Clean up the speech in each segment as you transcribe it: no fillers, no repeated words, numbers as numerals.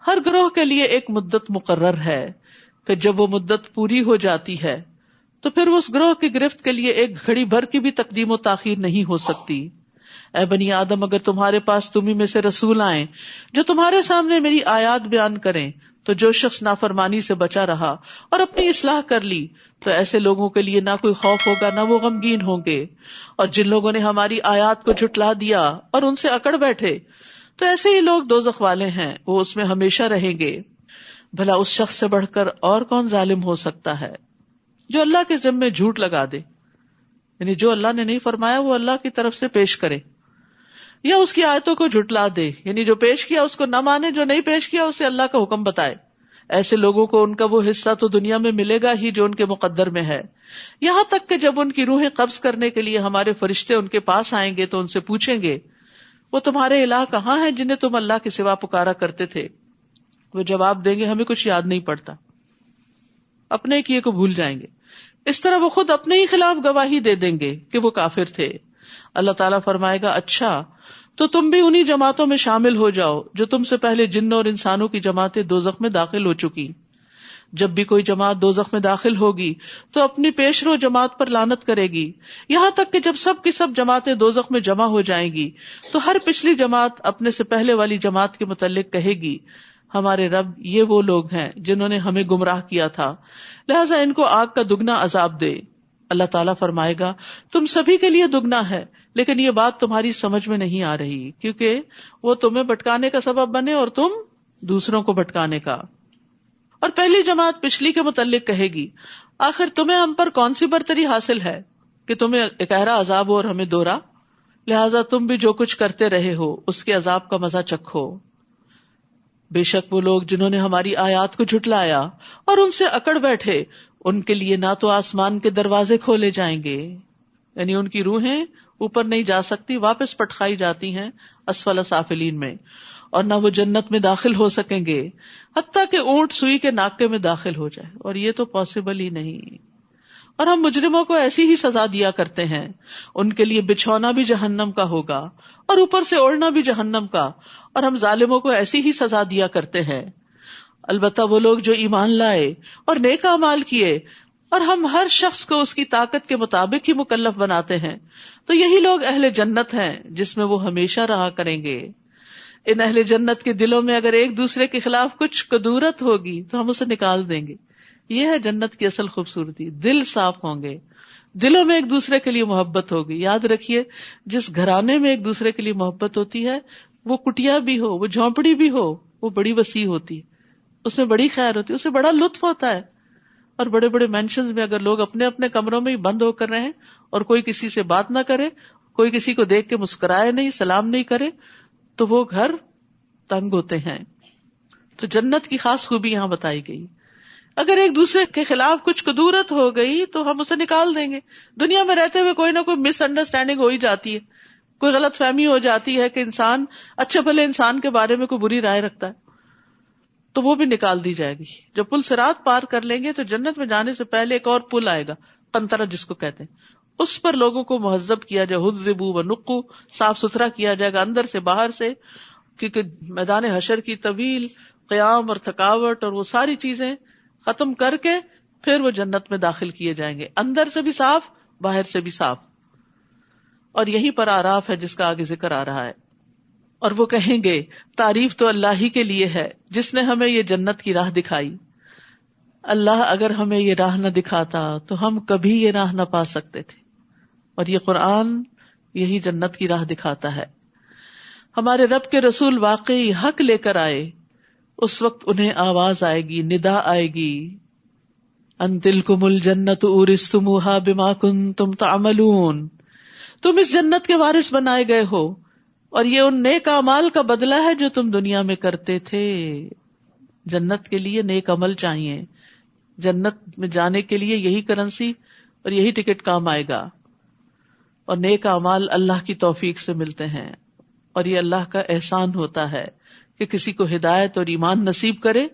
ہر گروہ کے لیے ایک مدت مقرر ہے، پھر جب وہ مدت پوری ہو جاتی ہے تو پھر اس گروہ کی گرفت کے لیے ایک گھڑی بھر کی بھی تقدیم و تاخیر نہیں ہو سکتی۔ اے بنی آدم، اگر تمہارے پاس تمہیں میں سے رسول آئیں جو تمہارے سامنے میری آیات بیان کریں، تو جو شخص نافرمانی سے بچا رہا اور اپنی اصلاح کر لی تو ایسے لوگوں کے لیے نہ کوئی خوف ہوگا نہ وہ غمگین ہوں گے، اور جن لوگوں نے ہماری آیات کو جھٹلا دیا اور ان سے اکڑ بیٹھے تو ایسے ہی لوگ دوزخ والے ہیں، وہ اس میں ہمیشہ رہیں گے۔ بھلا اس شخص سے بڑھ کر اور کون ظالم ہو سکتا ہے جو اللہ کے ذمے جھوٹ لگا دے، یعنی جو اللہ نے نہیں فرمایا وہ اللہ کی طرف سے پیش کرے، یا اس کی آیتوں کو جھٹلا دے، یعنی جو پیش کیا اس کو نہ مانے، جو نہیں پیش کیا اسے اللہ کا حکم بتائے۔ ایسے لوگوں کو ان کا وہ حصہ تو دنیا میں ملے گا ہی جو ان کے مقدر میں ہے، یہاں تک کہ جب ان کی روحیں قبض کرنے کے لیے ہمارے فرشتے ان کے پاس آئیں گے تو ان سے پوچھیں گے، وہ تمہارے الہ کہاں ہیں جنہیں تم اللہ کے سوا پکارا کرتے تھے؟ وہ جواب دیں گے، ہمیں کچھ یاد نہیں پڑتا، اپنے کیے کو بھول جائیں گے۔ اس طرح وہ خود اپنے ہی خلاف گواہی دے دیں گے کہ وہ کافر تھے۔ اللہ تعالیٰ فرمائے گا، اچھا تو تم بھی انہی جماعتوں میں شامل ہو جاؤ جو تم سے پہلے جنوں اور انسانوں کی جماعتیں دوزخ میں داخل ہو چکی۔ جب بھی کوئی جماعت دوزخ میں داخل ہوگی تو اپنی پیشرو جماعت پر لعنت کرے گی، یہاں تک کہ جب سب کی سب جماعتیں دوزخ میں جمع ہو جائیں گی تو ہر پچھلی جماعت اپنے سے پہلے والی جماعت کے متعلق کہے گی، ہمارے رب یہ وہ لوگ ہیں جنہوں نے ہمیں گمراہ کیا تھا، لہٰذا ان کو آگ کا دگنا عذاب دے۔ اللہ تعالیٰ فرمائے گا، تم سبھی کے لیے دگنا ہے، لیکن یہ بات تمہاری سمجھ میں نہیں آ رہی کیونکہ وہ تمہیں بھٹکانے کا سبب بنے اور تم دوسروں کو بھٹکانے کا۔ اور پہلی جماعت پچھلی کے متعلق کہے گی، آخر تمہیں ہم پر کون سی برتری حاصل ہے کہ تمہیں اکہرا عذاب ہو اور ہمیں دوہرا؟ لہٰذا تم بھی جو کچھ کرتے رہے ہو اس کے عذاب کا مزہ چکھو۔ بے شک وہ لوگ جنہوں نے ہماری آیات کو جھٹلایا اور ان سے اکڑ بیٹھے، ان کے لیے نہ تو آسمان کے دروازے کھولے جائیں گے، یعنی ان کی روحیں اوپر نہیں جا سکتی، واپس پٹخائی جاتی ہیں اسفل سافلین میں، اور نہ وہ جنت میں داخل ہو سکیں گے حتیٰ کہ اونٹ سوئی کے ناکے میں داخل ہو جائے، اور یہ تو پاسبل ہی نہیں۔ اور ہم مجرموں کو ایسی ہی سزا دیا کرتے ہیں، ان کے لیے بچھونا بھی جہنم کا ہوگا اور اوپر سے اوڑھنا بھی جہنم کا، اور ہم ظالموں کو ایسی ہی سزا دیا کرتے ہیں۔ البتہ وہ لوگ جو ایمان لائے اور نیک اعمال کیے اور ہم ہر شخص کو اس کی طاقت کے مطابق ہی مکلف بناتے ہیں تو یہی لوگ اہل جنت ہیں جس میں وہ ہمیشہ رہا کریں گے۔ ان اہل جنت کے دلوں میں اگر ایک دوسرے کے خلاف کچھ کدورت ہوگی تو ہم اسے نکال دیں گے۔ یہ ہے جنت کی اصل خوبصورتی، دل صاف ہوں گے، دلوں میں ایک دوسرے کے لیے محبت ہوگی۔ یاد رکھیے، جس گھرانے میں ایک دوسرے کے لیے محبت ہوتی ہے، وہ کٹیا بھی ہو، وہ جھونپڑی بھی ہو، وہ بڑی وسیع ہوتی ہے، اس میں بڑی خیر ہوتی ہے، اسے بڑا لطف ہوتا ہے۔ اور بڑے بڑے مینشنز میں اگر لوگ اپنے اپنے کمروں میں ہی بند ہو کر رہیں اور کوئی کسی سے بات نہ کرے، کوئی کسی کو دیکھ کے مسکرائے نہیں، سلام نہیں کرے، تو وہ گھر تنگ ہوتے ہیں۔ تو جنت کی خاص خوبی یہاں بتائی گئی، اگر ایک دوسرے کے خلاف کچھ کدورت ہو گئی تو ہم اسے نکال دیں گے۔ دنیا میں رہتے ہوئے کوئی نہ کوئی مس انڈرسٹینڈنگ ہو ہی جاتی ہے، کوئی غلط فہمی ہو جاتی ہے کہ انسان اچھے بھلے انسان کے بارے میں کوئی بری رائے رکھتا ہے، تو وہ بھی نکال دی جائے گی۔ جب پل صراط پار کر لیں گے تو جنت میں جانے سے پہلے ایک اور پل آئے گا، قنطرہ جس کو کہتے ہیں، اس پر لوگوں کو مہذب کیا جائے، حذبوا ونقوا، صاف ستھرا کیا جائے گا اندر سے باہر سے، کیونکہ میدان حشر کی طویل قیام اور تھکاوٹ اور وہ ساری چیزیں ختم کر کے پھر وہ جنت میں داخل کیے جائیں گے، اندر سے بھی صاف باہر سے بھی صاف۔ اور یہیں پر آراف ہے جس کا آگے ذکر آ رہا ہے۔ اور وہ کہیں گے، تعریف تو اللہ ہی کے لیے ہے جس نے ہمیں یہ جنت کی راہ دکھائی۔ اللہ اگر ہمیں یہ راہ نہ دکھاتا تو ہم کبھی یہ راہ نہ پا سکتے تھے، اور یہ قرآن یہی جنت کی راہ دکھاتا ہے۔ ہمارے رب کے رسول واقعی حق لے کر آئے، اس وقت انہیں آواز آئے گی، ندا آئے گی، ان تلکم الجنت اورثتموها بما کنتم تعملون، تم اس جنت کے وارث بنائے گئے ہو اور یہ ان نیک اعمال کا بدلہ ہے جو تم دنیا میں کرتے تھے۔ جنت کے لیے نیک عمل چاہیے، جنت میں جانے کے لیے یہی کرنسی اور یہی ٹکٹ کام آئے گا، اور نیک اعمال اللہ کی توفیق سے ملتے ہیں، اور یہ اللہ کا احسان ہوتا ہے کہ کسی کو ہدایت اور ایمان نصیب کرے،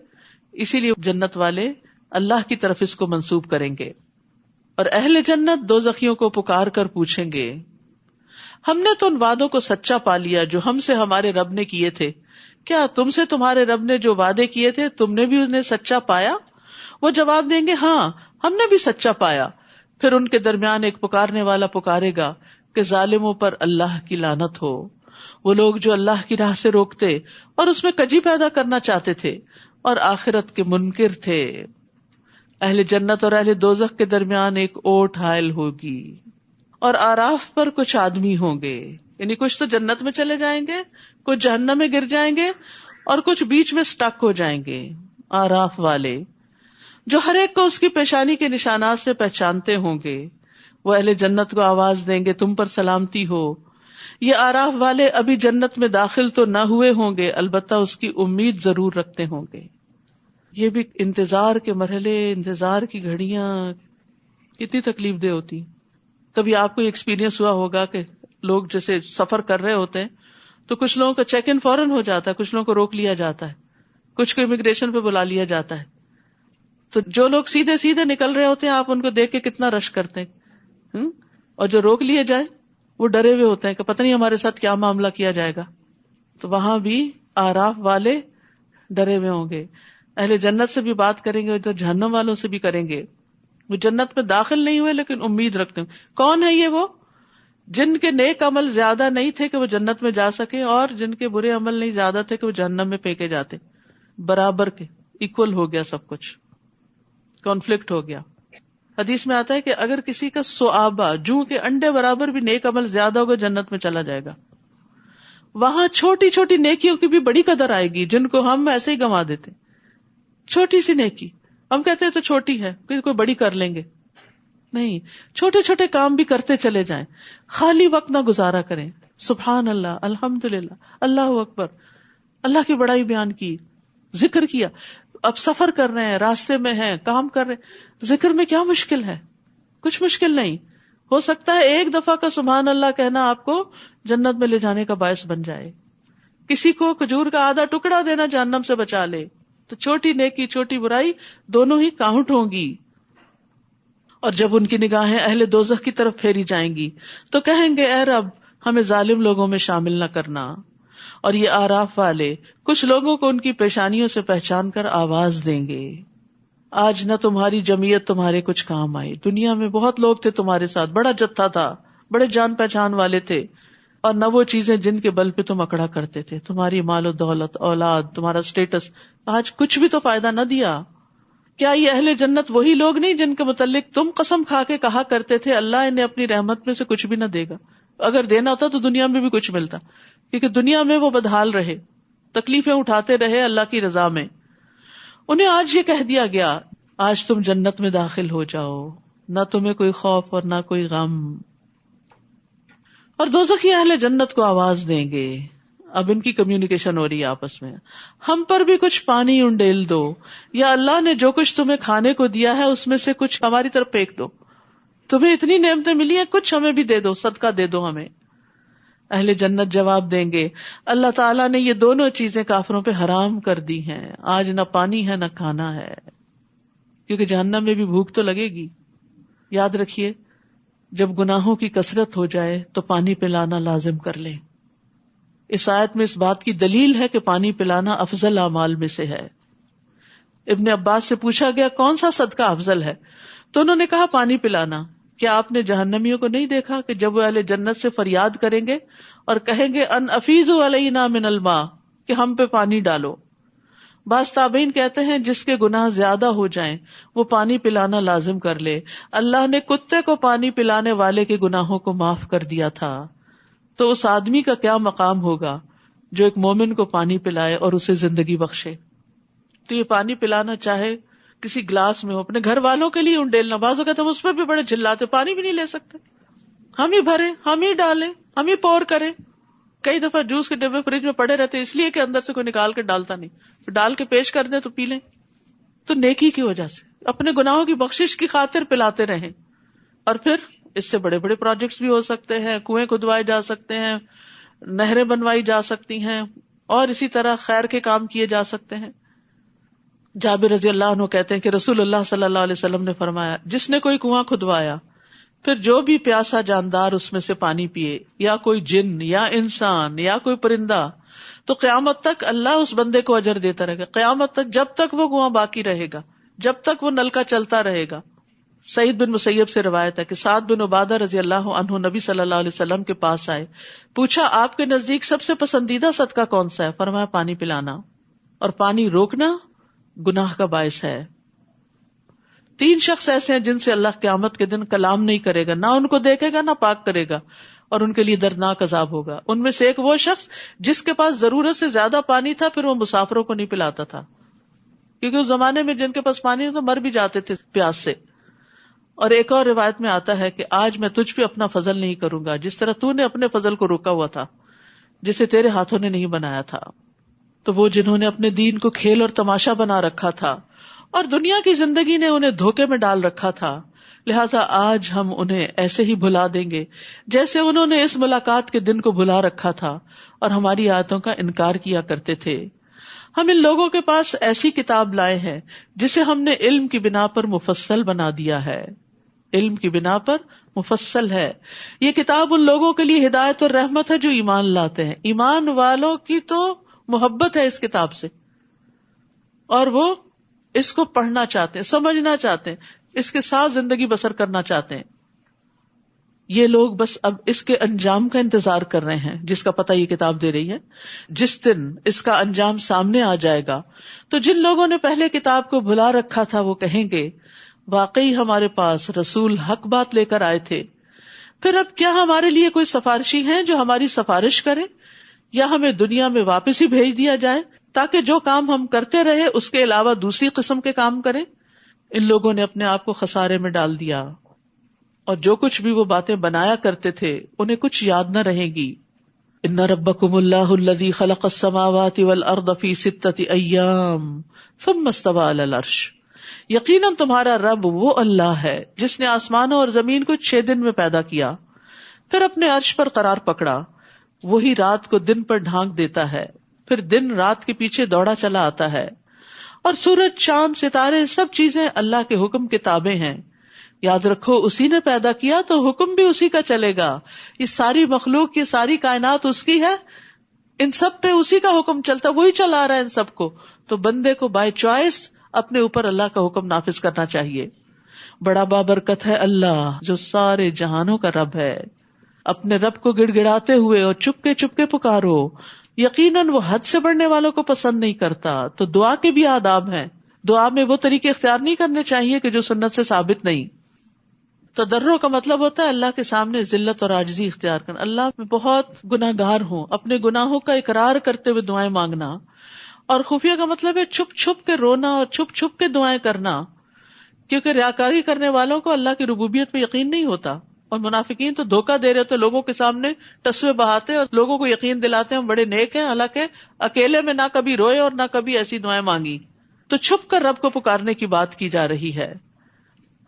اسی لیے جنت والے اللہ کی طرف اس کو منسوب کریں گے۔ اور اہل جنت دوزخیوں کو پکار کر پوچھیں گے، ہم نے تو ان وعدوں کو سچا پا لیا جو ہم سے ہمارے رب نے کیے تھے، کیا تم سے تمہارے رب نے جو وعدے کیے تھے تم نے بھی انہیں سچا پایا؟ وہ جواب دیں گے ہاں ہم نے بھی سچا پایا. پھر ان کے درمیان ایک پکارنے والا پکارے گا کہ ظالموں پر اللہ کی لعنت ہو. وہ لوگ جو اللہ کی راہ سے روکتے اور اس میں کجی پیدا کرنا چاہتے تھے اور آخرت کے منکر تھے. اہل جنت اور اہل دوزخ کے درمیان ایک اوٹ حائل ہوگی اور آراف پر کچھ آدمی ہوں گے، یعنی کچھ تو جنت میں چلے جائیں گے، کچھ جہنم میں گر جائیں گے اور کچھ بیچ میں سٹک ہو جائیں گے. آراف والے جو ہر ایک کو اس کی پیشانی کے نشانات سے پہچانتے ہوں گے، وہ اہل جنت کو آواز دیں گے تم پر سلامتی ہو. یہ آراف والے ابھی جنت میں داخل تو نہ ہوئے ہوں گے، البتہ اس کی امید ضرور رکھتے ہوں گے. یہ بھی انتظار کے مرحلے، انتظار کی گھڑیاں کتنی تکلیف دہ ہوتی. کبھی آپ کو ایکسپیرینس ہوا ہوگا کہ لوگ جیسے سفر کر رہے ہوتے ہیں تو کچھ لوگوں کا چیک ان فوراً ہو جاتا ہے، کچھ لوگوں کو روک لیا جاتا ہے، کچھ کو امیگریشن پہ بلا لیا جاتا ہے. تو جو لوگ سیدھے سیدھے نکل رہے ہوتے ہیں آپ ان کو دیکھ کے کتنا رش کرتے ہیں، اور جو روک لیے جائے وہ ڈرے ہوئے ہوتے ہیں کہ پتہ نہیں ہمارے ساتھ کیا معاملہ کیا جائے گا. تو وہاں بھی آراف والے ڈرے ہوئے ہوں گے. اہل جنت سے بھی بات کریں گے، ادھر جہنم والوں سے بھی کریں گے. وہ جنت میں داخل نہیں ہوئے لیکن امید رکھتے ہیں. کون ہے یہ؟ وہ جن کے نیک عمل زیادہ نہیں تھے کہ وہ جنت میں جا سکے، اور جن کے برے عمل نہیں زیادہ تھے کہ وہ جہنم میں پھینکے جاتے. برابر کے ایکول ہو گیا سب کچھ، کانفلکٹ ہو گیا. حدیث میں آتا ہے کہ اگر کسی کا صحابہ جوں کے انڈے برابر بھی نیک عمل زیادہ ہوگا جنت میں چلا جائے گا. وہاں چھوٹی چھوٹی نیکیوں کی بھی بڑی قدر آئے گی جن کو ہم ایسے ہی گنوا دیتے. چھوٹی سی نیکی ہم کہتے ہیں تو چھوٹی ہے، کوئی بڑی کر لیں گے. نہیں، چھوٹے چھوٹے کام بھی کرتے چلے جائیں. خالی وقت نہ گزارا کریں. سبحان اللہ، الحمدللہ، اللہ اکبر، اللہ کی بڑائی بیان کی، ذکر کیا. اب سفر کر رہے ہیں، راستے میں ہیں، کام کر رہے ہیں، ذکر میں کیا مشکل ہے؟ کچھ مشکل نہیں. ہو سکتا ہے ایک دفعہ کا سبحان اللہ کہنا آپ کو جنت میں لے جانے کا باعث بن جائے. کسی کو کھجور کا آدھا ٹکڑا دینا جہنم سے بچا لے. تو چھوٹی نیکی چھوٹی برائی دونوں ہی کاؤنٹ ہوں گی. اور جب ان کی نگاہیں اہل دوزخ کی طرف پھیری جائیں گی تو کہیں گے اے رب ہمیں ظالم لوگوں میں شامل نہ کرنا. اور یہ آراف والے کچھ لوگوں کو ان کی پیشانیوں سے پہچان کر آواز دیں گے آج نہ تمہاری جمعیت تمہارے کچھ کام آئی. دنیا میں بہت لوگ تھے تمہارے ساتھ، بڑا جتھا تھا، بڑے جان پہچان والے تھے، اور نہ وہ چیزیں جن کے بل پہ تم اکڑا کرتے تھے. تمہاری مال و دولت، اولاد، تمہارا سٹیٹس آج کچھ بھی تو فائدہ نہ دیا. کیا یہ اہل جنت وہی لوگ نہیں جن کے متعلق تم قسم کھا کے کہا کرتے تھے اللہ انہیں اپنی رحمت میں سے کچھ بھی نہ دے گا؟ اگر دینا ہوتا تو دنیا میں بھی کچھ ملتا، کیونکہ دنیا میں وہ بدحال رہے، تکلیفیں اٹھاتے رہے اللہ کی رضا میں. انہیں آج یہ کہہ دیا گیا آج تم جنت میں داخل ہو جاؤ، نہ تمہیں کوئی خوف اور نہ کوئی غم. اور دوزخی اہل جنت کو آواز دیں گے. اب ان کی کمیونیکیشن ہو رہی ہے آپس میں، ہم پر بھی کچھ پانی انڈیل دو، یا اللہ نے جو کچھ تمہیں کھانے کو دیا ہے اس میں سے کچھ ہماری طرف پھینک دو. تمہیں اتنی نعمتیں ملی ہیں، کچھ ہمیں بھی دے دو، صدقہ دے دو ہمیں. اہل جنت جواب دیں گے اللہ تعالیٰ نے یہ دونوں چیزیں کافروں پہ حرام کر دی ہیں، آج نہ پانی ہے نہ کھانا ہے. کیونکہ جہنم میں بھی بھوک تو لگے گی. یاد رکھیے جب گناہوں کی کثرت ہو جائے تو پانی پلانا لازم کر لیں. اس آیت میں اس بات کی دلیل ہے کہ پانی پلانا افضل اعمال میں سے ہے. ابن عباس سے پوچھا گیا کون سا صدقہ افضل ہے، تو انہوں نے کہا پانی پلانا. کیا آپ نے جہنمیوں کو نہیں دیکھا کہ جب وہ اہل جنت سے فریاد کریں گے اور کہیں گے ان افیضوا علینا من الماء، کہ ہم پہ پانی ڈالو. بعض تابعین کہتے ہیں جس کے گناہ زیادہ ہو جائیں وہ پانی پلانا لازم کر لے. اللہ نے کتے کو پانی پلانے والے کے گناہوں کو معاف کر دیا تھا، تو اس آدمی کا کیا مقام ہوگا جو ایک مومن کو پانی پلائے اور اسے زندگی بخشے. تو یہ پانی پلانا چاہے کسی گلاس میں ہو، اپنے گھر والوں کے لیے انڈیلنا. بعض اوقات ہم اس پہ بھی بڑے چلاتے، پانی بھی نہیں لے سکتے، ہم ہی بھریں، ہم ہی ڈالیں، ہم ہی پور کریں. کئی دفعہ جوس کے ڈبے فریج میں پڑے رہتے اس لیے کہ اندر سے کوئی نکال کے ڈالتا نہیں، ڈال کے پیش کر دیں تو پی لیں. تو نیکی کی وجہ سے اپنے گناہوں کی بخشش کی خاطر پلاتے رہیں. اور پھر اس سے بڑے بڑے پروجیکٹس بھی ہو سکتے ہیں، کنویں کھدوائے جا سکتے ہیں، نہریں بنوائی جا سکتی ہیں، اور اسی طرح خیر کے کام کیے جا سکتے ہیں. جابر رضی اللہ عنہ کہتے ہیں کہ رسول اللہ صلی اللہ علیہ وسلم نے فرمایا جس نے کوئی کنواں کھدوایا پھر جو بھی پیاسا جاندار اس میں سے پانی پیے، یا کوئی جن یا انسان یا کوئی پرندہ، تو قیامت تک اللہ اس بندے کو اجر دیتا رہے گا، قیامت تک، جب تک وہ کنواں باقی رہے گا، جب تک وہ نلکا چلتا رہے گا. سعید بن مسیب سے روایت ہے کہ سعد بن عبادہ رضی اللہ عنہ نبی صلی اللہ علیہ وسلم کے پاس آئے، پوچھا آپ کے نزدیک سب سے پسندیدہ صدقہ کون سا ہے؟ فرمایا پانی پلانا، اور پانی روکنا گناہ کا باعث ہے. 3 شخص ایسے ہیں جن سے اللہ قیامت کے دن کلام نہیں کرے گا، نہ ان کو دیکھے گا نہ پاک کرے گا، اور ان کے لیے دردناک عذاب ہوگا. ان میں سے ایک وہ شخص جس کے پاس ضرورت سے زیادہ پانی تھا، پھر وہ مسافروں کو نہیں پلاتا تھا، کیونکہ اس زمانے میں جن کے پاس پانی تو مر بھی جاتے تھے پیاس سے. اور ایک اور روایت میں آتا ہے کہ آج میں تجھ پہ اپنا فضل نہیں کروں گا جس طرح تو نے اپنے فضل کو روکا ہوا تھا جسے تیرے ہاتھوں نے نہیں بنایا تھا. تو وہ جنہوں نے اپنے دین کو کھیل اور تماشا بنا رکھا تھا اور دنیا کی زندگی نے انہیں دھوکے میں ڈال رکھا تھا، لہٰذا آج ہم انہیں ایسے ہی بھلا دیں گے جیسے انہوں نے اس ملاقات کے دن کو بھلا رکھا تھا اور ہماری آیتوں کا انکار کیا کرتے تھے. ہم ان لوگوں کے پاس ایسی کتاب لائے ہیں جسے ہم نے علم کی بنا پر مفصل بنا دیا ہے. علم کی بنا پر مفصل ہے. یہ کتاب ان لوگوں کے لیے ہدایت اور رحمت ہے جو ایمان لاتے ہیں. ایمان والوں کی تو محبت ہے اس کتاب سے، اور وہ اس کو پڑھنا چاہتے ہیں، سمجھنا چاہتے ہیں، اس کے ساتھ زندگی بسر کرنا چاہتے ہیں. یہ لوگ بس اب اس کے انجام کا انتظار کر رہے ہیں جس کا پتہ یہ کتاب دے رہی ہے. جس دن اس کا انجام سامنے آ جائے گا تو جن لوگوں نے پہلے کتاب کو بھلا رکھا تھا وہ کہیں گے واقعی ہمارے پاس رسول حق بات لے کر آئے تھے، پھر اب کیا ہمارے لیے کوئی سفارشی ہیں جو ہماری سفارش کرے، یا ہمیں دنیا میں واپس ہی بھیج دیا جائے تاکہ جو کام ہم کرتے رہے اس کے علاوہ دوسری قسم کے کام کریں. ان لوگوں نے اپنے آپ کو خسارے میں ڈال دیا، اور جو کچھ بھی وہ باتیں بنایا کرتے تھے انہیں کچھ یاد نہ رہے گی. ان ربکم اللہ الذی خلق السماوات والارض فی 6 ایام ثم استوی علی العرش. یقیناً تمہارا رب وہ اللہ ہے جس نے آسمانوں اور زمین کو 6 دن میں پیدا کیا، پھر اپنے عرش پر قرار پکڑا. وہی رات کو دن پر ڈھانک دیتا ہے، پھر دن رات کے پیچھے دوڑا چلا آتا ہے، اور سورج، چاند، ستارے سب چیزیں اللہ کے حکم کے تابع ہیں. یاد رکھو اسی نے پیدا کیا تو حکم بھی اسی کا چلے گا. یہ ساری مخلوق، یہ ساری کائنات اس کی ہے، ان سب پہ اسی کا حکم چلتا، وہی چلا رہا ہے ان سب کو. تو بندے کو بائی چوائس اپنے اوپر اللہ کا حکم نافذ کرنا چاہیے. بڑا بابرکت ہے اللہ جو سارے جہانوں کا رب ہے. اپنے رب کو گڑ گڑاتے ہوئے اور چپ کے پکارو، یقیناً وہ حد سے بڑھنے والوں کو پسند نہیں کرتا. تو دعا کے بھی آداب ہیں. دعا میں وہ طریقے اختیار نہیں کرنے چاہیے کہ جو سنت سے ثابت نہیں. تضرع کا مطلب ہوتا ہے اللہ کے سامنے ذلت اور عاجزی اختیار کرنا. اللہ میں بہت گناہ گار ہوں، اپنے گناہوں کا اقرار کرتے ہوئے دعائیں مانگنا. اور خفیہ کا مطلب ہے چھپ چھپ کے رونا اور چھپ چھپ کے دعائیں کرنا، کیونکہ ریاکاری کرنے والوں کو اللہ کی ربوبیت پہ یقین نہیں ہوتا. اور منافقین تو دھوکہ دے رہے تو لوگوں کے سامنے ٹسوے بہاتے اور لوگوں کو یقین دلاتے ہیں ہم بڑے نیک ہیں، حالانکہ اکیلے میں نہ کبھی روئے اور نہ کبھی ایسی دعائیں مانگی. تو چھپ کر رب کو پکارنے کی بات کی جا رہی ہے.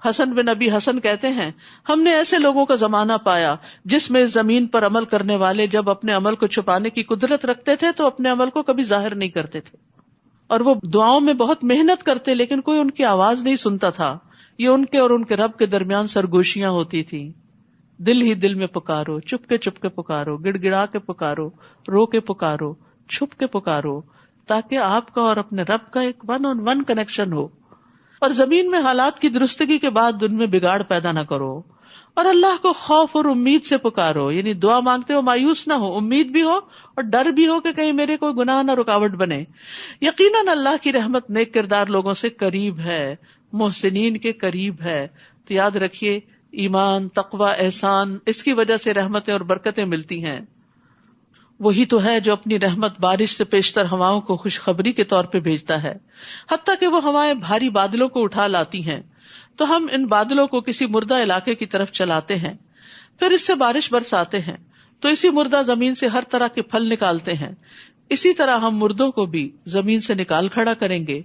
حسن بن نبی حسن کہتے ہیں ہم نے ایسے لوگوں کا زمانہ پایا جس میں زمین پر عمل کرنے والے جب اپنے عمل کو چھپانے کی قدرت رکھتے تھے تو اپنے عمل کو کبھی ظاہر نہیں کرتے تھے، اور وہ دعاؤں میں بہت محنت کرتے لیکن کوئی ان کی آواز نہیں سنتا تھا. یہ ان کے اور ان کے رب کے درمیان سرگوشیاں ہوتی تھی. دل ہی دل میں پکارو، چپ کے پکارو، گڑ گڑا کے پکارو، رو کے پکارو، چھپ کے پکارو، تاکہ آپ کا اور اپنے رب کا ایک 1-on-1 کنیکشن ہو. اور زمین میں حالات کی درستگی کے بعد ان میں بگاڑ پیدا نہ کرو، اور اللہ کو خوف اور امید سے پکارو. یعنی دعا مانگتے ہو مایوس نہ ہو، امید بھی ہو اور ڈر بھی ہو کہ کہیں میرے کوئی گناہ نہ رکاوٹ بنے. یقیناً اللہ کی رحمت نیک کردار لوگوں سے قریب ہے، محسنین کے قریب ہے. تو یاد رکھیے ایمان، تقوی، احسان، اس کی وجہ سے رحمتیں اور برکتیں ملتی ہیں. وہی تو ہے جو اپنی رحمت بارش سے پیشتر ہواؤں کو خوشخبری کے طور پہ بھیجتا ہے، حتیٰ کہ وہ ہوائیں بھاری بادلوں کو اٹھا لاتی ہیں تو ہم ان بادلوں کو کسی مردہ علاقے کی طرف چلاتے ہیں، پھر اس سے بارش برساتے ہیں تو اسی مردہ زمین سے ہر طرح کے پھل نکالتے ہیں. اسی طرح ہم مردوں کو بھی زمین سے نکال کھڑا کریں گے.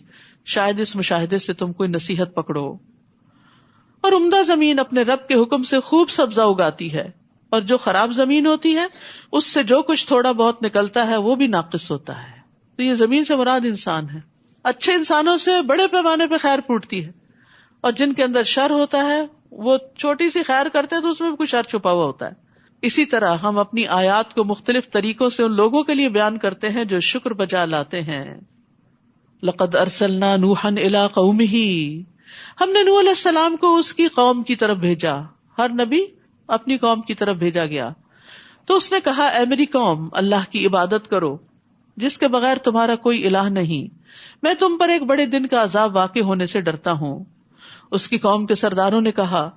شاید اس مشاہدے سے تم کوئی نصیحت پکڑو. اور عمدہ زمین اپنے رب کے حکم سے خوب سبزہ اگاتی ہے، اور جو خراب زمین ہوتی ہے اس سے جو کچھ تھوڑا بہت نکلتا ہے وہ بھی ناقص ہوتا ہے. تو یہ زمین سے مراد انسان ہے. اچھے انسانوں سے بڑے پیمانے پہ خیر پھوٹتی ہے، اور جن کے اندر شر ہوتا ہے وہ چھوٹی سی خیر کرتے ہیں تو اس میں بھی کچھ شر چھپا ہوا ہوتا ہے. اسی طرح ہم اپنی آیات کو مختلف طریقوں سے ان لوگوں کے لیے بیان کرتے ہیں جو شکر بجا لاتے ہیں. لقد ارسلنا نوحا الی قومہ، ہم نے نوح علیہ السلام کو اس کی قوم کی طرف بھیجا. ہر نبی اپنی قوم کی طرف بھیجا گیا. تو اس نے کہا اے میری قوم، اللہ کی عبادت کرو جس کے بغیر تمہارا کوئی الہ نہیں. میں تم پر ایک بڑے دن کا عذاب واقع ہونے سے ڈرتا ہوں. اس کی قوم کے سرداروں نے کہا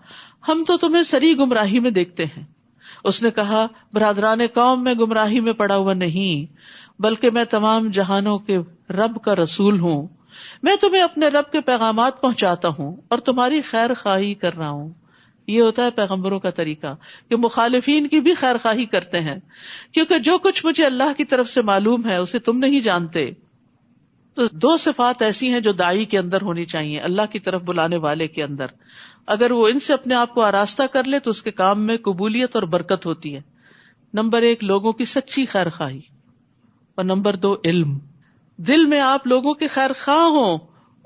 ہم تو تمہیں سری گمراہی میں دیکھتے ہیں. اس نے کہا برادران قوم، میں گمراہی میں پڑا ہوا نہیں، بلکہ میں تمام جہانوں کے رب کا رسول ہوں. میں تمہیں اپنے رب کے پیغامات پہنچاتا ہوں اور تمہاری خیر خواہی کر رہا ہوں. یہ ہوتا ہے پیغمبروں کا طریقہ کہ مخالفین کی بھی خیر خواہی کرتے ہیں، کیونکہ جو کچھ مجھے اللہ کی طرف سے معلوم ہے اسے تم نہیں جانتے. تو دو صفات ایسی ہیں جو داعی کے اندر ہونی چاہیے، اللہ کی طرف بلانے والے کے اندر. اگر وہ ان سے اپنے آپ کو آراستہ کر لے تو اس کے کام میں قبولیت اور برکت ہوتی ہے. نمبر 1 لوگوں کی سچی خیر خواہی، اور نمبر 2 علم. دل میں آپ لوگوں کے خیر خواہ ہوں،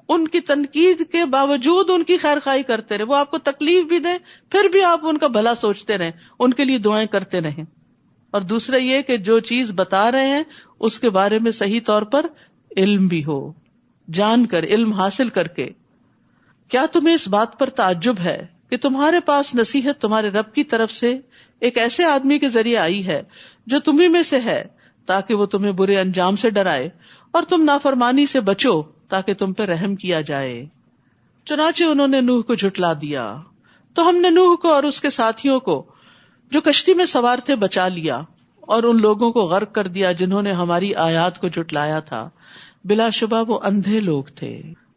ان کی تنقید کے باوجود ان کی خیر خواہی کرتے رہے. وہ آپ کو تکلیف بھی دیں پھر بھی آپ ان کا بھلا سوچتے رہیں، ان کے لیے دعائیں کرتے رہیں. اور دوسرا یہ کہ جو چیز بتا رہے ہیں اس کے بارے میں صحیح طور پر علم بھی ہو، جان کر، علم حاصل کر کے. کیا تمہیں اس بات پر تعجب ہے کہ تمہارے پاس نصیحت تمہارے رب کی طرف سے ایک ایسے آدمی کے ذریعے آئی ہے جو تمہیں میں سے ہے، تاکہ وہ تمہیں برے انجام سے ڈرائے اور تم نافرمانی سے بچو تاکہ تم پہ رحم کیا جائے. چنانچہ انہوں نے نوح کو جھٹلا دیا تو ہم نے نوح کو اور اس کے ساتھیوں کو جو کشتی میں سوار تھے بچا لیا، اور ان لوگوں کو غرق کر دیا جنہوں نے ہماری آیات کو جھٹلایا تھا. بلا شبہ وہ اندھے لوگ تھے،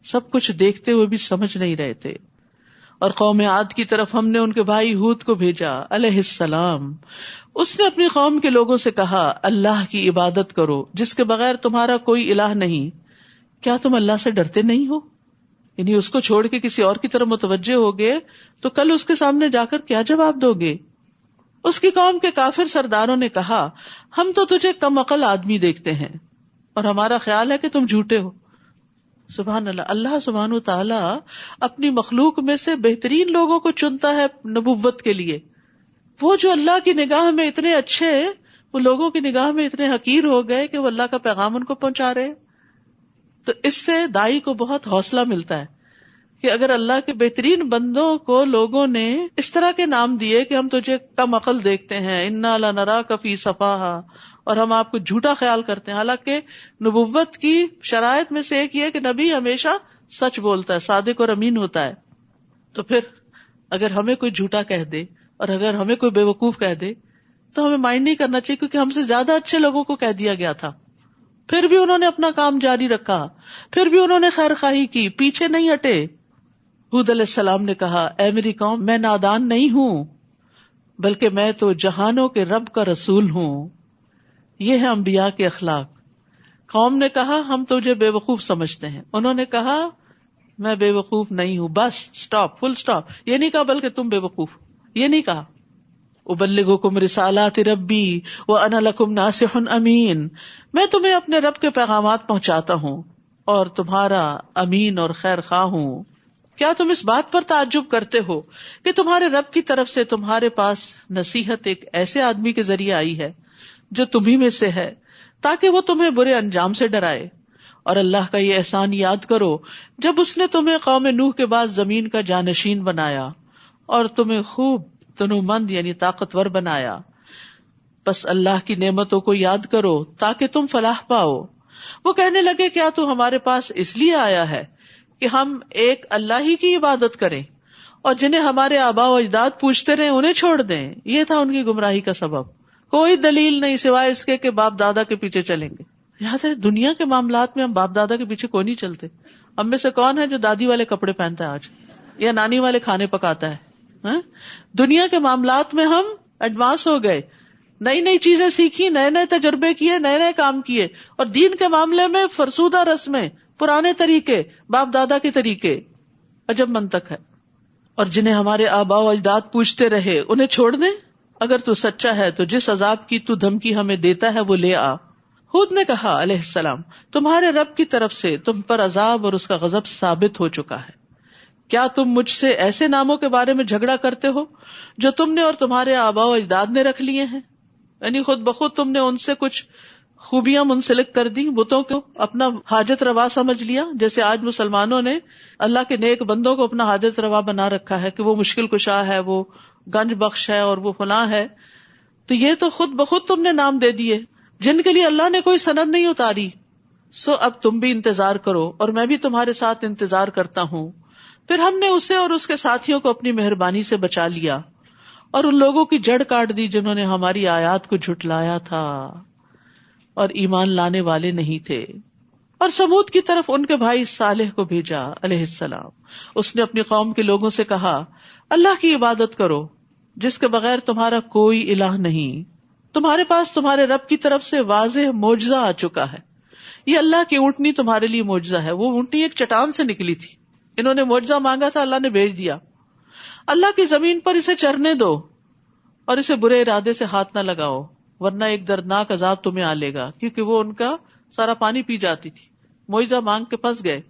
سب کچھ دیکھتے ہوئے بھی سمجھ نہیں رہے تھے. اور قوم عاد کی طرف ہم نے ان کے بھائی ہود کو بھیجا علیہ السلام. اس نے اپنی قوم کے لوگوں سے کہا اللہ کی عبادت کرو جس کے بغیر تمہارا کوئی الہ نہیں. کیا تم اللہ سے ڈرتے نہیں ہو؟ یعنی اس کو چھوڑ کے کسی اور کی طرف متوجہ ہوگے تو کل اس کے سامنے جا کر کیا جواب دو گے؟ اس کی قوم کے کافر سرداروں نے کہا ہم تو تجھے کم عقل آدمی دیکھتے ہیں اور ہمارا خیال ہے کہ تم جھوٹے ہو. سبحان اللہ. اللہ سبحانہ و تعالی اپنی مخلوق میں سے بہترین لوگوں کو چنتا ہے نبوت کے لیے. وہ جو اللہ کی نگاہ میں اتنے اچھے، وہ لوگوں کی نگاہ میں اتنے حقیر ہو گئے کہ وہ اللہ کا پیغام ان کو پہنچا رہے. تو اس سے دائی کو بہت حوصلہ ملتا ہے کہ اگر اللہ کے بہترین بندوں کو لوگوں نے اس طرح کے نام دیے کہ ہم تجھے کم عقل دیکھتے ہیں، انا لنراک فی صفاہا، اور ہم آپ کو جھوٹا خیال کرتے ہیں. حالانکہ نبوت کی شرائط میں سے ایک یہ کہ نبی ہمیشہ سچ بولتا ہے، صادق اور امین ہوتا ہے. تو پھر اگر ہمیں کوئی جھوٹا کہہ دے اور اگر ہمیں کوئی بے وقوف کہہ دے تو ہمیں مائنڈ نہیں کرنا چاہیے، کیونکہ ہم سے زیادہ اچھے لوگوں کو کہہ دیا گیا تھا. پھر بھی انہوں نے اپنا کام جاری رکھا، پھر بھی انہوں نے خیر خواہی کی، پیچھے نہیں ہٹے. ہود علیہ السلام نے کہا اے میری قوم، میں نادان نہیں ہوں بلکہ میں تو جہانوں کے رب کا رسول ہوں. یہ ہے انبیاء کے اخلاق. قوم نے کہا ہم تجھے بے وقوف سمجھتے ہیں، انہوں نے کہا میں بے وقوف نہیں ہوں. بس سٹاپ، فل سٹاپ. یہ نہیں کہا بلکہ تم بے وقوف، یہ نہیں کہا. ابلغکم رسالات ربی وانا لکم ناصح امین، میں تمہیں اپنے رب کے پیغامات پہنچاتا ہوں اور تمہارا امین اور خیر خواہ ہوں. کیا تم اس بات پر تعجب کرتے ہو کہ تمہارے رب کی طرف سے تمہارے پاس نصیحت ایک ایسے آدمی کے ذریعے آئی ہے جو تمہیں میں سے ہے، تاکہ وہ تمہیں برے انجام سے ڈرائے. اور اللہ کا یہ احسان یاد کرو جب اس نے تمہیں قوم نوح کے بعد زمین کا جانشین بنایا اور تمہیں خوب تنومند یعنی طاقتور بنایا. بس اللہ کی نعمتوں کو یاد کرو تاکہ تم فلاح پاؤ. وہ کہنے لگے کیا تو ہمارے پاس اس لیے آیا ہے کہ ہم ایک اللہ ہی کی عبادت کریں اور جنہیں ہمارے آباء و اجداد پوچھتے رہے انہیں چھوڑ دیں؟ یہ تھا ان کی گمراہی کا سبب. کوئی دلیل نہیں سوائے اس کے کہ باپ دادا کے پیچھے چلیں گے. یاد ہے دنیا کے معاملات میں ہم باپ دادا کے پیچھے کوئی نہیں چلتے. ہم میں سے کون ہے جو دادی والے کپڑے پہنتا ہے آج یا نانی والے کھانے پکاتا ہے؟ دنیا کے معاملات میں ہم ایڈوانس ہو گئے، نئی نئی چیزیں سیکھی، نئے نئے تجربے کیے، نئے نئے کام کیے. اور دین کے معاملے میں فرسودہ رسمیں، پرانے طریقے، باپ دادا کے طریقے. عجب منطق ہے. اور جنہیں ہمارے آباء و اجداد پوچھتے رہے انہیں چھوڑ دیں؟ اگر تو سچا ہے تو جس عذاب کی تو دھمکی ہمیں دیتا ہے وہ لے آ. ہود نے کہا علیہ السلام تمہارے رب کی طرف سے تم پر عذاب اور اس کا غضب ثابت ہو چکا ہے. کیا تم مجھ سے ایسے ناموں کے بارے میں جھگڑا کرتے ہو جو تم نے اور تمہارے آباء و اجداد نے رکھ لیے ہیں؟ یعنی خود بخود تم نے ان سے کچھ خوبیاں منسلک کر دی، بتوں کو اپنا حاجت روا سمجھ لیا، جیسے آج مسلمانوں نے اللہ کے نیک بندوں کو اپنا حاجت روا بنا رکھا ہے کہ وہ مشکل کشا ہے، وہ گنج بخش ہے اور وہ فلاں ہے. تو یہ تو خود بخود تم نے نام دے دیے جن کے لیے اللہ نے کوئی سند نہیں اتاری. سو اب تم بھی انتظار کرو اور میں بھی تمہارے ساتھ انتظار کرتا ہوں. پھر ہم نے اسے اور اس کے ساتھیوں کو اپنی مہربانی سے بچا لیا اور ان لوگوں کی جڑ کاٹ دی جنہوں نے ہماری آیات کو جھٹلایا تھا اور ایمان لانے والے نہیں تھے. اور سمود کی طرف ان کے بھائی صالح کو بھیجا علیہ السلام. اس نے اپنی قوم کے لوگوں سے کہا، اللہ کی عبادت کرو جس کے بغیر تمہارا کوئی الہ نہیں. تمہارے پاس تمہارے رب کی طرف سے واضح معجزہ آ چکا ہے. یہ اللہ کی اونٹنی تمہارے لیے معجزہ ہے. وہ اونٹنی ایک چٹان سے نکلی تھی، انہوں نے معجزہ مانگا تھا، اللہ نے بھیج دیا. اللہ کی زمین پر اسے چرنے دو اور اسے برے ارادے سے ہاتھ نہ لگاؤ ورنہ ایک دردناک عذاب تمہیں آ لے گا. کیونکہ وہ ان کا سارا پانی پی جاتی تھی، معجزہ مانگ کے پھنس گئے.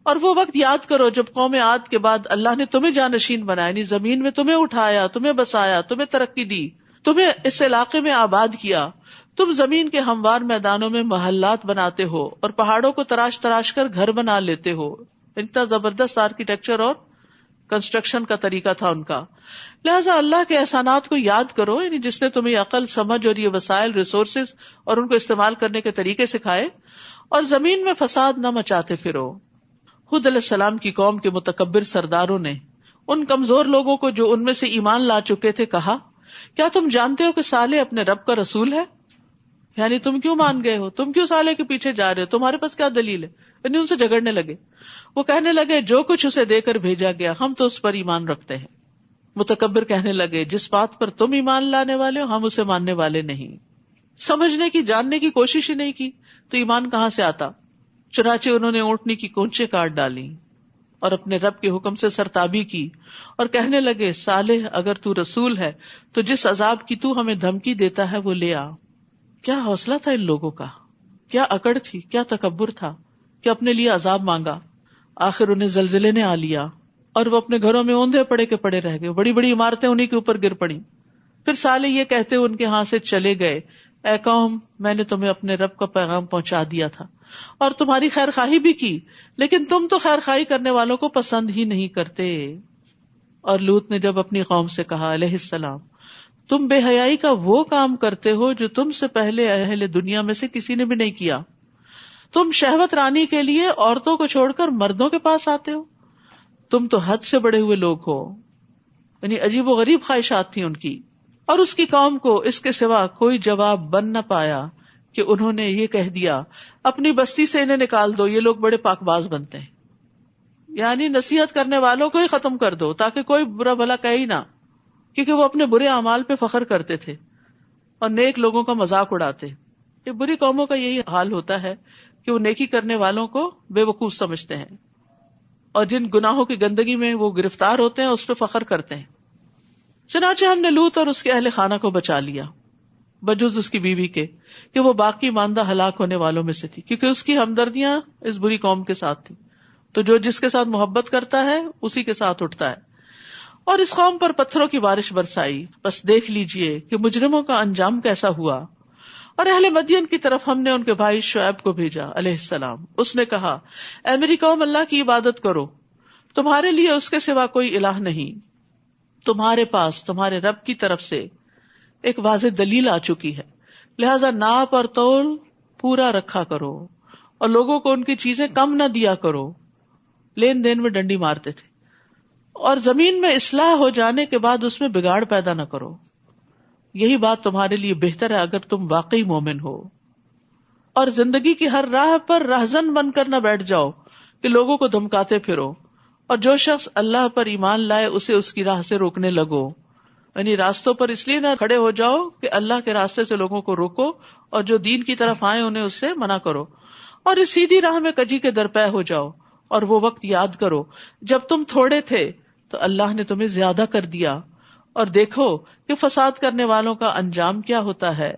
اور وہ وقت یاد کرو جب قوم عاد کے بعد اللہ نے تمہیں جانشین بنایا، یعنی زمین میں تمہیں اٹھایا، تمہیں بسایا، تمہیں ترقی دی، تمہیں اس علاقے میں آباد کیا. تم زمین کے ہموار میدانوں میں محلات بناتے ہو اور پہاڑوں کو تراش تراش کر گھر بنا لیتے ہو. اتنا زبردست آرکیٹیکچر اور کنسٹرکشن کا طریقہ تھا ان کا. لہٰذا اللہ کے احسانات کو یاد کرو، یعنی جس نے تمہیں عقل، سمجھ اور یہ وسائل، ریسورسز اور ان کو استعمال کرنے کے طریقے سکھائے، اور زمین میں فساد نہ مچاتے پھرو. ہود علیہ السلام کی قوم کے متکبر سرداروں نے ان کمزور لوگوں کو جو ان میں سے ایمان لا چکے تھے کہا، کیا تم جانتے ہو کہ صالح اپنے رب کا رسول ہے؟ یعنی تم کیوں مان گئے ہو، تم کیوں صالح کے پیچھے جا رہے ہو، تمہارے پاس کیا دلیل ہے؟ یعنی ان سے جھگڑنے لگے. وہ کہنے لگے جو کچھ اسے دے کر بھیجا گیا ہم تو اس پر ایمان رکھتے ہیں. متکبر کہنے لگے جس بات پر تم ایمان لانے والے ہو ہم اسے ماننے والے نہیں. سمجھنے کی، جاننے کی کوشش ہی نہیں کی تو ایمان کہاں سے آتا. چنانچہ انہوں نے اونٹنی کی کونچیں کاٹ ڈالی اور اپنے رب کے حکم سے سرتابی کی اور کہنے لگے، صالح اگر تو رسول ہے تو جس عذاب کی تو ہمیں دھمکی دیتا ہے وہ لے آ. کیا حوصلہ تھا ان لوگوں کا، کیا اکڑ تھی، کیا تکبر تھا کہ اپنے لیے عذاب مانگا. آخر انہیں زلزلے نے آ لیا اور وہ اپنے گھروں میں اوندھے پڑے کے پڑے رہ گئے. بڑی بڑی عمارتیں انہیں کے اوپر گر پڑی. پھر صالح یہ کہتے ان کے ہاں سے چلے گئے، اے قوم میں نے تمہیں اپنے رب کا پیغام پہنچا دیا تھا اور تمہاری خیر خواہی بھی کی، لیکن تم تو خیر خواہی کرنے والوں کو پسند ہی نہیں کرتے. اور لوط نے جب اپنی قوم سے کہا علیہ السلام، تم بے حیائی کا وہ کام کرتے ہو جو تم سے پہلے اہل دنیا میں سے کسی نے بھی نہیں کیا. تم شہوت رانی کے لیے عورتوں کو چھوڑ کر مردوں کے پاس آتے ہو. تم تو حد سے بڑے ہوئے لوگ ہو. یعنی عجیب و غریب خواہشات تھی ان کی. اور اس کی قوم کو اس کے سوا کوئی جواب بن نہ پایا کہ انہوں نے یہ کہہ دیا، اپنی بستی سے انہیں نکال دو، یہ لوگ بڑے پاک باز بنتے ہیں. یعنی نصیحت کرنے والوں کو ہی ختم کر دو تاکہ کوئی برا بھلا کہے ہی نہ، کیونکہ وہ اپنے برے اعمال پہ فخر کرتے تھے اور نیک لوگوں کا مذاق اڑاتے. یہ بری قوموں کا یہی حال ہوتا ہے کہ وہ نیکی کرنے والوں کو بے وقوف سمجھتے ہیں اور جن گناہوں کی گندگی میں وہ گرفتار ہوتے ہیں اس پہ فخر کرتے ہیں. چنانچہ ہم نے لوط اور اس کے اہل خانہ کو بچا لیا بجز اس کی بیوی کے کہ وہ باقی ماندہ ہلاک ہونے والوں میں سے تھی، کیونکہ اس کی ہمدردیاں اس بری قوم کے ساتھ تھی. تو جو جس کے ساتھ محبت کرتا ہے اسی کے ساتھ اٹھتا ہے. اور اس قوم پر پتھروں کی بارش برسائی، بس دیکھ لیجئے کہ مجرموں کا انجام کیسا ہوا. اور اہل مدین کی طرف ہم نے ان کے بھائی شعیب کو بھیجا علیہ السلام. اس نے کہا، اے میری قوم اللہ کی عبادت کرو، تمہارے لیے اس کے سوا کوئی الہ نہیں. تمہارے پاس تمہارے رب کی طرف سے ایک واضح دلیل آ چکی ہے، لہذا ناپ اور تول پورا رکھا کرو اور لوگوں کو ان کی چیزیں کم نہ دیا کرو. لین دین میں ڈنڈی مارتے تھے. اور زمین میں اصلاح ہو جانے کے بعد اس میں بگاڑ پیدا نہ کرو. یہی بات تمہارے لیے بہتر ہے اگر تم واقعی مومن ہو. اور زندگی کی ہر راہ پر رہزن بن کر نہ بیٹھ جاؤ کہ لوگوں کو دھمکاتے پھرو، اور جو شخص اللہ پر ایمان لائے اسے اس کی راہ سے روکنے لگو. یعنی راستوں پر اس لیے نہ کھڑے ہو جاؤ کہ اللہ کے راستے سے لوگوں کو روکو، اور جو دین کی طرف آئے انہیں اس سے منع کرو. اور اس سیدھی راہ میں کجی کے درپے ہو جاؤ. اور وہ وقت یاد کرو جب تم تھوڑے تھے تو اللہ نے تمہیں زیادہ کر دیا، اور دیکھو کہ فساد کرنے والوں کا انجام کیا ہوتا ہے.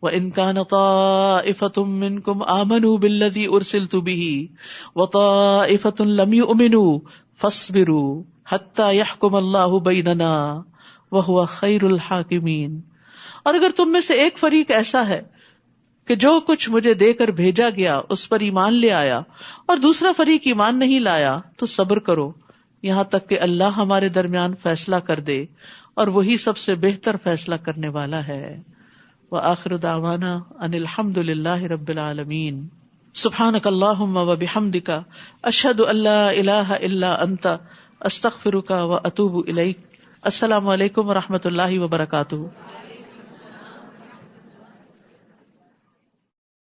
وَإِن كَانَ طَائِفَةٌ مِّنكُمْ آمَنُوا بِالَّذِي أُرْسِلْتُ بِهِ وَطَائِفَةٌ لَمْ يُؤْمِنُوا فاصبروا حتی یحکم اللہ بیننا وہو خیر الحاکمین. اور اگر تم میں سے ایک فریق ایسا ہے کہ جو کچھ مجھے دے کر بھیجا گیا اس پر ایمان لے آیا اور دوسرا فریق ایمان نہیں لایا تو صبر کرو یہاں تک کہ اللہ ہمارے درمیان فیصلہ کر دے، اور وہی سب سے بہتر فیصلہ کرنے والا ہے. وآخر دعوانا ان الحمد للہ رب العالمین. سبحانک اللہم وبحمدک اشہد ان لا الہ الا انت استغفرک واتوب الیک. السلام علیکم ورحمۃ اللہ وبرکاتہ.